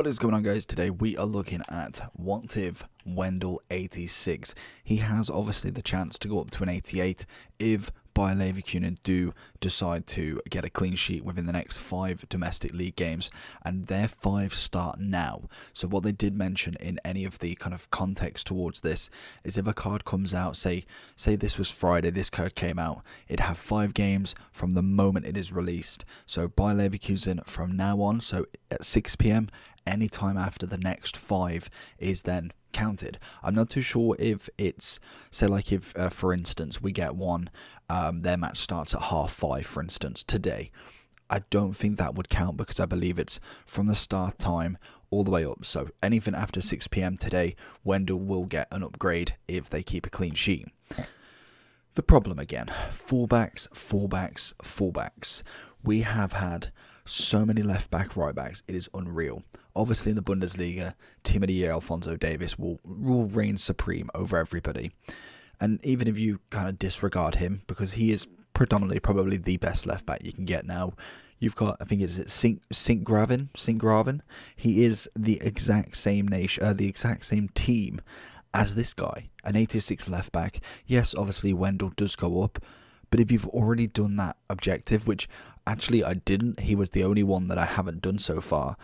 What is going on, guys? Today we are looking at what if Wendell 86. He has obviously the chance to go up to an 88 if Bayer Leverkusen do decide to get a clean sheet within the next 5 domestic league games, and their 5 start now. So what they did mention in any of the kind of context towards this is if a card comes out, say this was Friday, this card came out, it'd have 5 games from the moment it is released. So Bayer Leverkusen from now on, so at 6 PM, any time after the next 5 is then counted. I'm not too sure if it's, say like if for instance we get one, their match starts at 5:30 for instance today. I don't think that would count because I believe it's from the start time all the way up. So anything after 6 PM today, Wendell will get an upgrade if they keep a clean sheet. The problem again, fullbacks. We have had so many left back, right backs, it is unreal. Obviously in the Bundesliga, team of the year Alphonso Davies will reign supreme over everybody. And even if you kind of disregard him, because he is predominantly probably the best left back you can get now, you've got, I think it's Sint-Graven. He is the exact same the exact same team as this guy, an 86 left back. Yes, obviously Wendell does go up, but if you've already done that objective, which actually I didn't, he was the only one that I haven't done so far.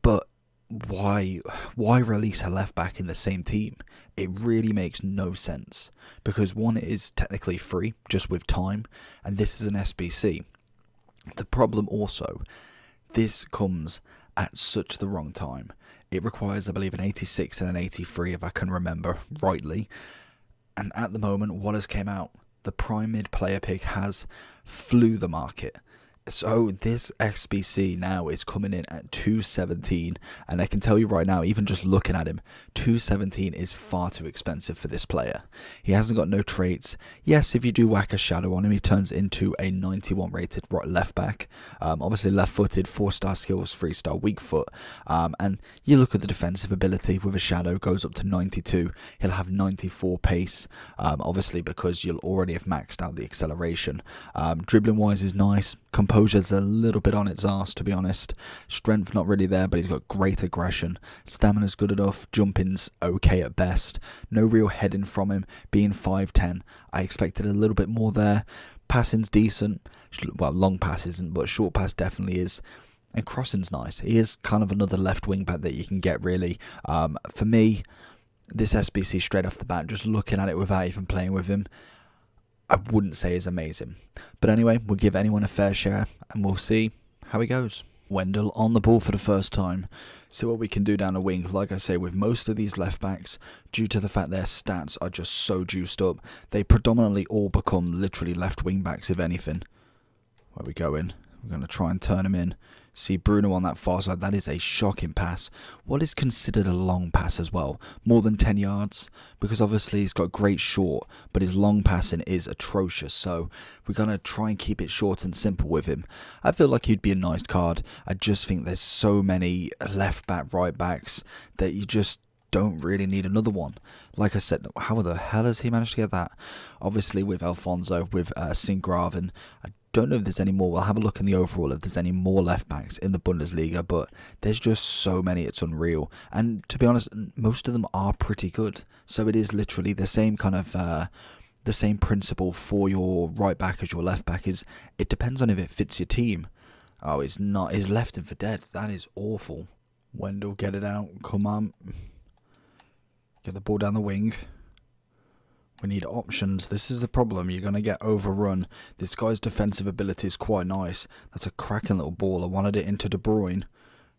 But why release a left back in the same team? It really makes no sense, because one is technically free just with time, and this is an SBC. The problem also, this comes at such the wrong time. It requires, I believe, an 86 and an 83 if I can remember rightly. And at the moment, what has came out? The prime mid player pick has flew the market. So this XBC now is coming in at 217, and I can tell you right now, even just looking at him, 217 is far too expensive for this player. He hasn't got no traits. Yes, if you do whack a shadow on him, he turns into a 91 rated left back. Obviously left footed, 4-star skills, 3-star weak foot. And you look at the defensive ability with a shadow, goes up to 92. He'll have 94 pace, obviously because you'll already have maxed out the acceleration. Dribbling wise is nice. Composure's a little bit on its arse, to be honest. Strength not really there, but he's got great aggression. Stamina's good enough. Jumping's okay at best. No real heading from him. Being 5'10", I expected a little bit more there. Passing's decent. Well, long pass isn't, but short pass definitely is. And crossing's nice. He is kind of another left wing back that you can get, really. For me, this SBC straight off the bat, just looking at it without even playing with him, I wouldn't say is amazing. But anyway, we'll give anyone a fair share and we'll see how he goes. Wendell on the ball for the first time. See what we can do down the wing. Like I say, with most of these left backs, due to the fact their stats are just so juiced up, they predominantly all become literally left wing backs, if anything. Where we going? We're going to try and turn him in. See Bruno on that far side. That is a shocking pass. What is considered a long pass as well? More than 10 yards? Because obviously he's got great short, but his long passing is atrocious. So we're going to try and keep it short and simple with him. I feel like he'd be a nice card. I just think there's so many left back, right backs that you just don't really need another one. Like I said, how the hell has he managed to get that? Obviously with Alfonso, with Sint-Graven, I don't know if there's any more. We'll have a look in the overall if there's any more left backs in the Bundesliga, but there's just so many, it's unreal. And to be honest, most of them are pretty good. So it is literally the same kind of the same principle for your right back as your left back. Is it depends on if it fits your team. Oh, it's not. He's left him for dead. That is awful. Wendell, get it out. Come on. Get the ball down the wing. We need options. This is the problem. You're going to get overrun. This guy's defensive ability is quite nice. That's a cracking little ball. I wanted it into De Bruyne.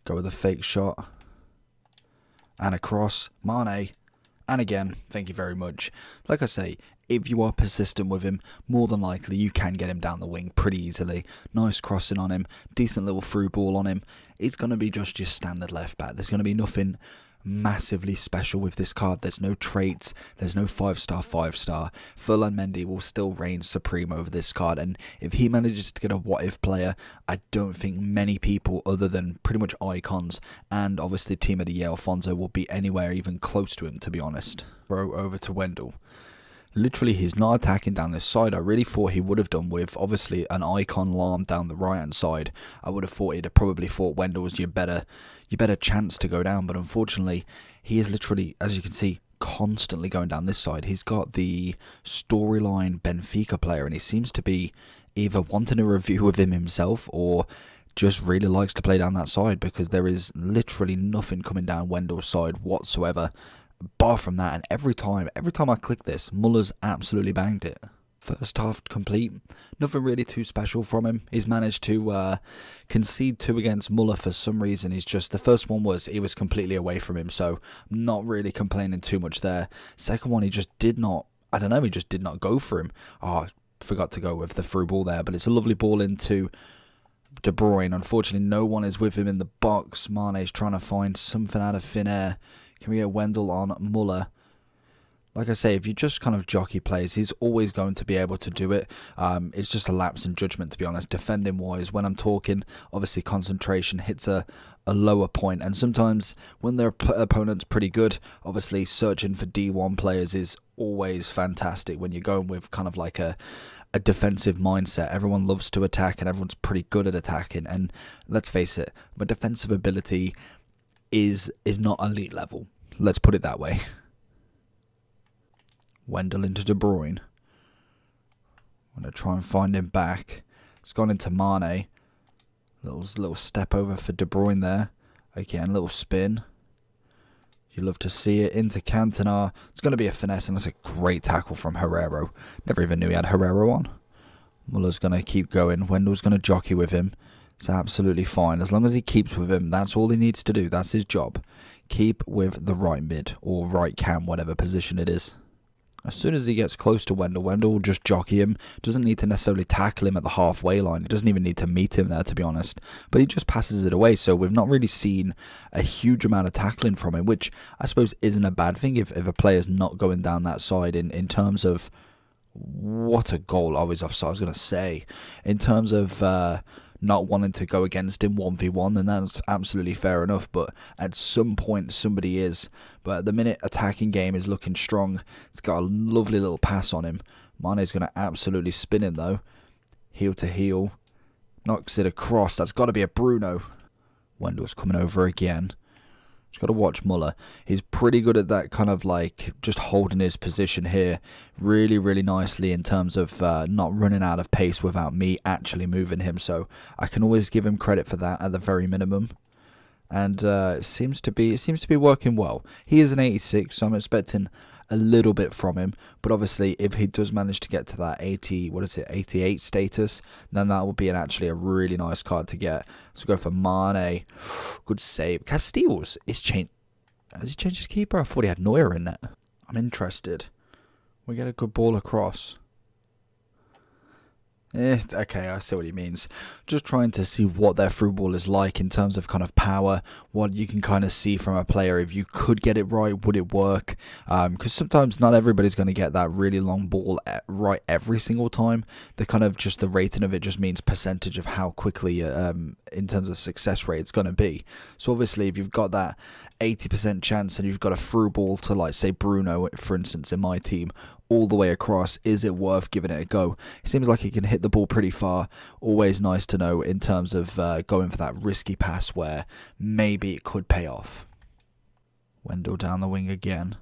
Go with a fake shot. And a cross. Mane. And again, thank you very much. Like I say, if you are persistent with him, more than likely you can get him down the wing pretty easily. Nice crossing on him. Decent little through ball on him. It's going to be just your standard left back. There's going to be nothing massively special with this card. There's no traits, there's no 5-star. Ferland Mendy will still reign supreme over this card, and if he manages to get a what if player, I don't think many people other than pretty much icons and obviously team of the year Alfonso will be anywhere even close to him, to be honest. Throw over to Wendell. Literally, he's not attacking down this side. I really thought he would have done with, obviously, an icon lamb down the right-hand side. I would have thought he'd have probably thought Wendell was your better chance to go down. But unfortunately, he is literally, as you can see, constantly going down this side. He's got the storyline Benfica player, and he seems to be either wanting a review of him himself or just really likes to play down that side, because there is literally nothing coming down Wendell's side whatsoever. Bar from that, and every time I click this, Muller's absolutely banged it. First half complete, nothing really too special from him. He's managed to concede 2 against Muller for some reason. He's just, the first one was, he was completely away from him, so I'm not really complaining too much there. Second one, he just did not, I don't know, he just did not go for him. Oh, I forgot to go with the through ball there, but it's a lovely ball into De Bruyne. Unfortunately, no one is with him in the box. Mane's trying to find something out of thin air. Can we get Wendell on Muller? Like I say, if you just kind of jockey plays, he's always going to be able to do it. It's just a lapse in judgment, to be honest. Defending wise, when I'm talking, obviously concentration hits a lower point, and sometimes when their opponent's pretty good, obviously searching for D1 players is always fantastic when you're going with kind of like a defensive mindset. Everyone loves to attack, and everyone's pretty good at attacking, and let's face it, my defensive ability is not elite level. Let's put it that way. Wendell into De Bruyne. I'm going to try and find him back. It's gone into Mane. Little step over for De Bruyne there. Again, little spin. You love to see it into Cantona. It's going to be a finesse, and that's a great tackle from Herrero. Never even knew he had Herrero on. Muller's going to keep going. Wendell's going to jockey with him. It's absolutely fine. As long as he keeps with him, that's all he needs to do. That's his job. Keep with the right mid or right cam, whatever position it is. As soon as he gets close to Wendell, Wendell will just jockey him. Doesn't need to necessarily tackle him at the halfway line. He doesn't even need to meet him there, to be honest. But he just passes it away. So we've not really seen a huge amount of tackling from him, which I suppose isn't a bad thing if a player's not going down that side in terms of... What a goal. I was offside, I was going to say. In terms of... not wanting to go against him 1v1, then that's absolutely fair enough, but at some point somebody is. But at the minute, attacking game is looking strong. It's got a lovely little pass on him. Mane's going to absolutely spin him though. Heel to heel. Knocks it across. That's got to be a Bruno. Wendell's coming over again. Just got to watch Muller. He's pretty good at that kind of like just holding his position here really, really nicely in terms of not running out of pace without me actually moving him. So I can always give him credit for that at the very minimum. And it seems to be working well. He is an 86, so I'm expecting a little bit from him, but obviously if he does manage to get to that 88 status, then that will be actually a really nice card to get. So go for Mane. Good save. Casteels is changed. Has he changed his keeper? I thought he had Neuer in it. I'm interested. We get a good ball across. Okay, I see what he means. Just trying to see what their through ball is like in terms of kind of power, what you can kind of see from a player. If you could get it right, would it work? Because sometimes not everybody's going to get that really long ball right every single time. The kind of just the rating of it just means percentage of how quickly, in terms of success rate, it's going to be. So obviously, if you've got that 80% chance and you've got a through ball to, like, say Bruno, for instance, in my team, all the way across, is it worth giving it a go? It seems like he can hit the ball pretty far. Always nice to know in terms of going for that risky pass where maybe it could pay off. Wendell down the wing again.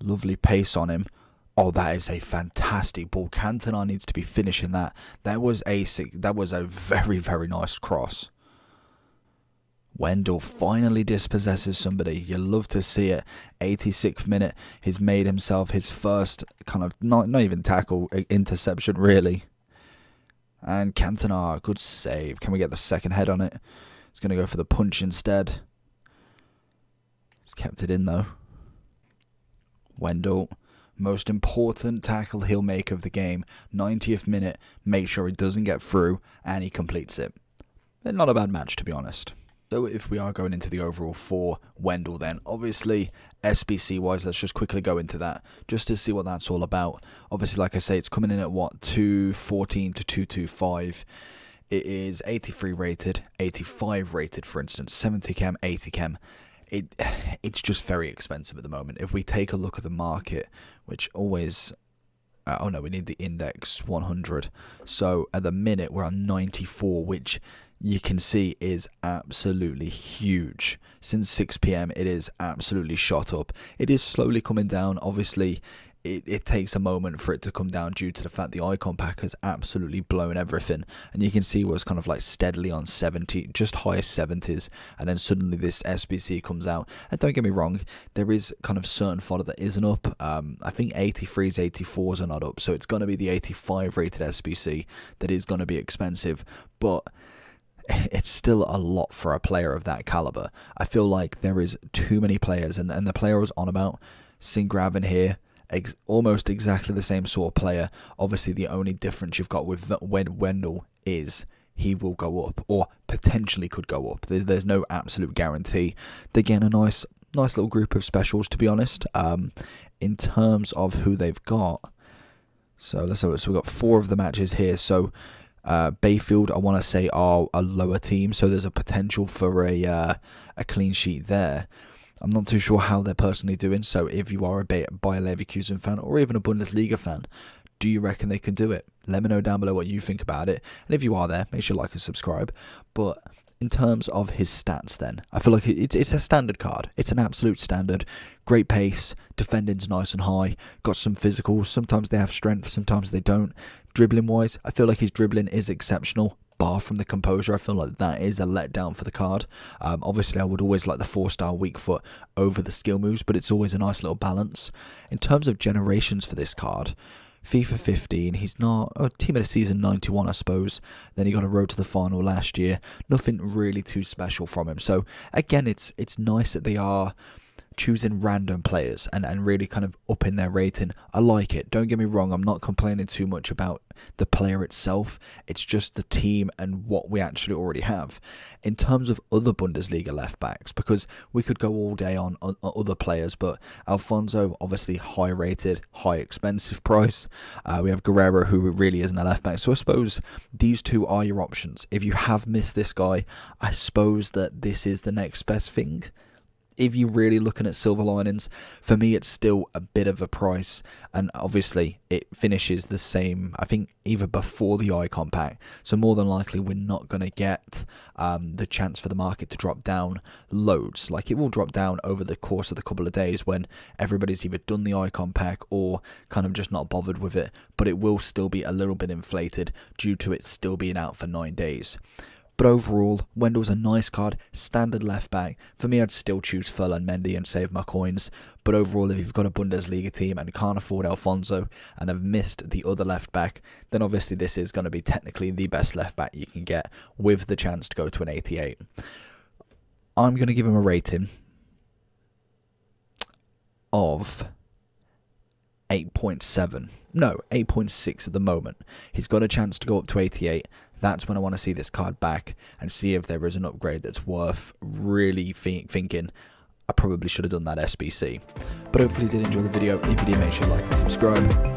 Lovely pace on him. Oh, that is a fantastic ball. Cantona needs to be finishing that. That was a very, very nice cross. Wendell finally dispossesses somebody. You love to see it. 86th minute. He's made himself his first kind of, not even tackle, interception really. And Cantona, good save. Can we get the second head on it? He's going to go for the punch instead. He's kept it in though. Wendell, most important tackle he'll make of the game. 90th minute. Make sure he doesn't get through and he completes it. Not a bad match, to be honest. So if we are going into the overall for Wendell, then obviously SBC wise, let's just quickly go into that just to see what that's all about. Obviously, like I say, it's coming in at what, 214 to 225. It is 83 rated, 85 rated, for instance, 70 chem, 80 chem. It's just very expensive at the moment. If we take a look at the market, which always oh no, we need the index 100. So at the minute we're on 94, which you can see is absolutely huge. Since 6 p.m. it is absolutely shot up. It is slowly coming down. Obviously it takes a moment for it to come down due to the fact the icon pack has absolutely blown everything, and you can see it was kind of like steadily on 70, just high 70s, and then suddenly this SBC comes out. And don't get me wrong, there is kind of certain fodder that isn't up. I think 83s, 84s are not up, so it's going to be the 85 rated SBC that is going to be expensive, but it's still a lot for a player of that caliber. I feel like there is too many players, and the player I was on about, Singraven here, almost exactly the same sort of player. Obviously the only difference you've got with Wendell is he will go up, or potentially could go up. There's no absolute guarantee. They're getting a nice little group of specials, to be honest. In terms of who they've got, so let's have it. So we've got 4 of the matches here. So Bayfield, I want to say, are a lower team, so there's a potential for a clean sheet there. I'm not too sure how they're personally doing, so if you are a Bayer Leverkusen fan or even a Bundesliga fan, do you reckon they can do it? Let me know down below what you think about it, and if you are there, make sure you like and subscribe. But in terms of his stats then, I feel like it's a standard card. It's an absolute standard. Great pace, defending's nice and high, got some physicals, sometimes they have strength, sometimes they don't. Dribbling wise, I feel like his dribbling is exceptional. Bar from the composure, I feel like that is a letdown for the card. Obviously I would always like the 4-star weak foot over the skill moves, but it's always a nice little balance. In terms of generations for this card, FIFA 15, he's not team of the season 91, I suppose. Then he got a road to the final last year. Nothing really too special from him. So again, it's nice that they are choosing random players and really kind of upping their rating. I like it. Don't get me wrong, I'm not complaining too much about the player itself. It's just the team and what we actually already have. In terms of other Bundesliga left backs, because we could go all day on other players, but Alfonso, obviously high rated, high expensive price. We have Guerrero, who really isn't a left back. So I suppose these two are your options. If you have missed this guy, I suppose that this is the next best thing. If you're really looking at silver linings, for me it's still a bit of a price, and obviously it finishes the same, I think, either before the icon pack, so more than likely we're not going to get the chance for the market to drop down loads. Like, it will drop down over the course of the couple of days when everybody's either done the icon pack or kind of just not bothered with it, but it will still be a little bit inflated due to it still being out for 9 days. But overall, Wendell's a nice card, standard left back. For me, I'd still choose Ferland Mendy and save my coins. But overall, if you've got a Bundesliga team and can't afford Alfonso and have missed the other left back, then obviously this is going to be technically the best left back you can get with the chance to go to an 88. I'm going to give him a rating of 8.7. No, 8.6 at the moment. He's got a chance to go up to 88. That's when I want to see this card back and see if there is an upgrade that's worth really thinking I probably should have done that SBC. But hopefully you did enjoy the video. If you did, make sure you like and subscribe.